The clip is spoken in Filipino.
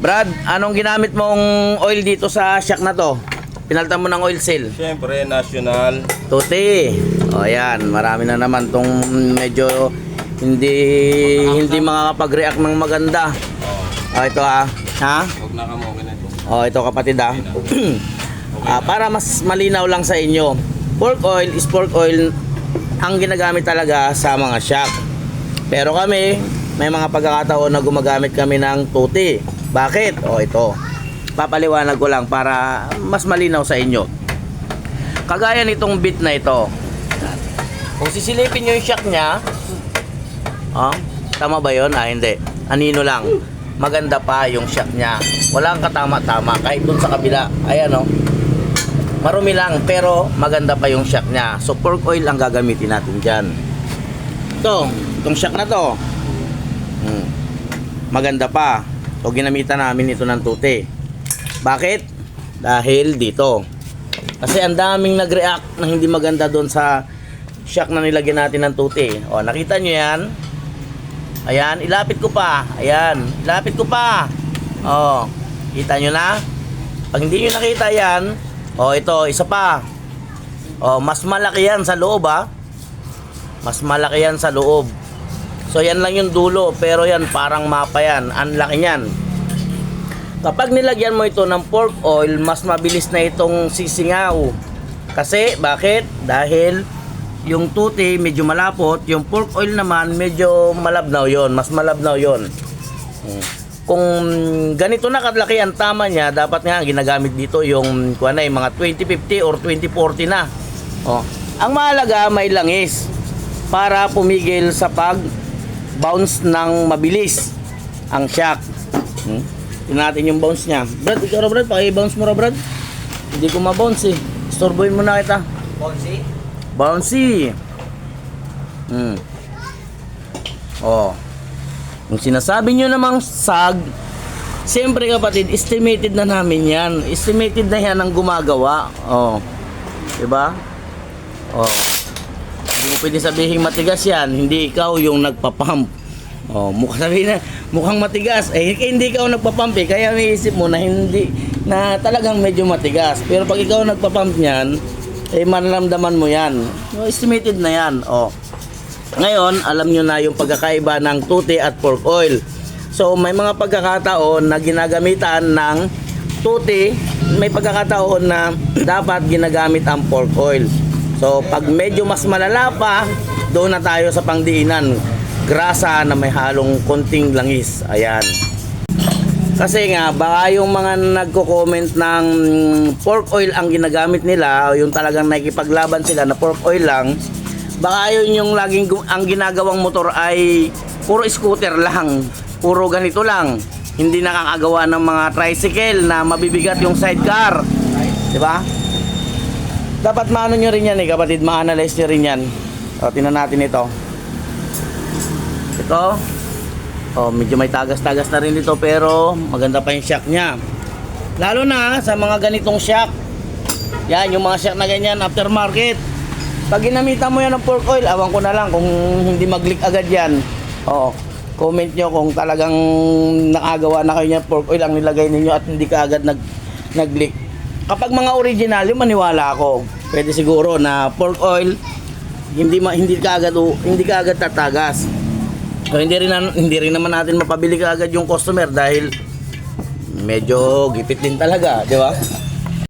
Brad, anong ginamit mong oil dito sa shock na to? Pinalitan mo ng oil seal. Siyempre, national. Tuti. O yan, marami na naman tong medyo hindi makakapag-react ng maganda. O ito ha. Huwag na kamo, okay na ito. O ito kapatid ha. Para mas malinaw lang sa inyo, pork oil is pork oil ang ginagamit talaga sa mga shock. Pero kami, may mga pagkakataon na gumagamit kami ng tuti. Bakit? O ito. Papaliwanag ko lang para mas malinaw sa inyo. Kagaya nitong bit na ito. Kung sisilipin nyo yung shock nya, tama ba yun? Hindi. Anino lang. Maganda pa yung shock nya. Walang katama-tama. Kahit dun sa kabila. Ayan o. Marumi lang pero maganda pa yung shock nya. So pork oil ang gagamitin natin dyan. Itong shock na to. Maganda pa. So ginamitan namin ito ng tuti. Bakit? Dahil dito. Kasi ang daming nag-react na hindi maganda doon sa shock na nilagyan natin ng tuti. O, nakita nyo yan? Ayan, ilapit ko pa. Ayan, ilapit ko pa. O, kita nyo na? Pag hindi nyo nakita yan, o ito, isa pa. O, mas malaki yan sa loob ha. Mas malaki yan sa loob. So yan lang yung dulo, pero yan parang mapa yan. Ang laki niyan. Kapag nilagyan mo ito ng pork oil, mas mabilis na itong sisingaw. Kasi, bakit? Dahil yung tuti medyo malapot, yung pork oil naman medyo malabnaw yon, mas malabnaw yon. Kung ganito na kalaki ang tama niya, dapat nga ginagamit dito yung mga 2050 or 2040 na. Ang mahalaga may langis para pumigil sa pag-bounce ng mabilis ang shock. Tingnan natin yung bounce niya. Brad, ikaw Brad, paki-bounce mo Brad. Hindi ko ma-bounce eh. Storboyin mo na kita. Bouncy? Bouncy. Kung sinasabi nyo namang sag, siyempre kapatid, estimated na namin yan. Estimated na yan ang gumagawa. Diba? Hindi mo pwede sabihin matigas yan. Hindi ikaw yung nagpapump. Mukhang matigas. Hindi ikaw nagpapump eh. Kaya may isip mo na hindi, na talagang medyo matigas. Pero pag ikaw nagpapump niyan, mararamdaman mo yan. Estimated na yan. Ngayon, alam nyo na yung pagkakaiba ng tuti at pork oil. So, may mga pagkakataon na ginagamitan ng tuti, may pagkakataon na dapat ginagamit ang pork oil. So, pag medyo mas malala pa, doon na tayo sa pangdiinan. Grasa na may halong konting langis. Ayan. Kasi nga, baka yung mga nagko-comment ng pork oil ang ginagamit nila, o yung talagang nakikipaglaban sila na pork oil lang, baka yun yung laging ang ginagawang motor ay puro scooter lang, puro ganito lang. Hindi nakakagawa ng mga tricycle na mabibigat yung sidecar. Diba? Dapat maano nyo rin yan kapatid, ma-analyze nyo rin yan. Tingnan natin ito. Ito. Medyo may tagas-tagas na rin dito pero maganda pa yung shock niya. Lalo na sa mga ganitong shock. Yan, yung mga shock na ganyan, aftermarket. Pag ginamitan mo yan ng pork oil, awan ko na lang kung hindi mag-leak agad yan. Comment nyo kung talagang nakagawa na kayo niya pork oil ang nilagay ninyo at hindi ka agad nag-leak. Kapag mga original, yung maniwala ako, pwede siguro na pork oil, hindi ka agad tatagas. So, hindi rin naman natin mapabili ka agad yung customer dahil medyo gipit din talaga, di ba?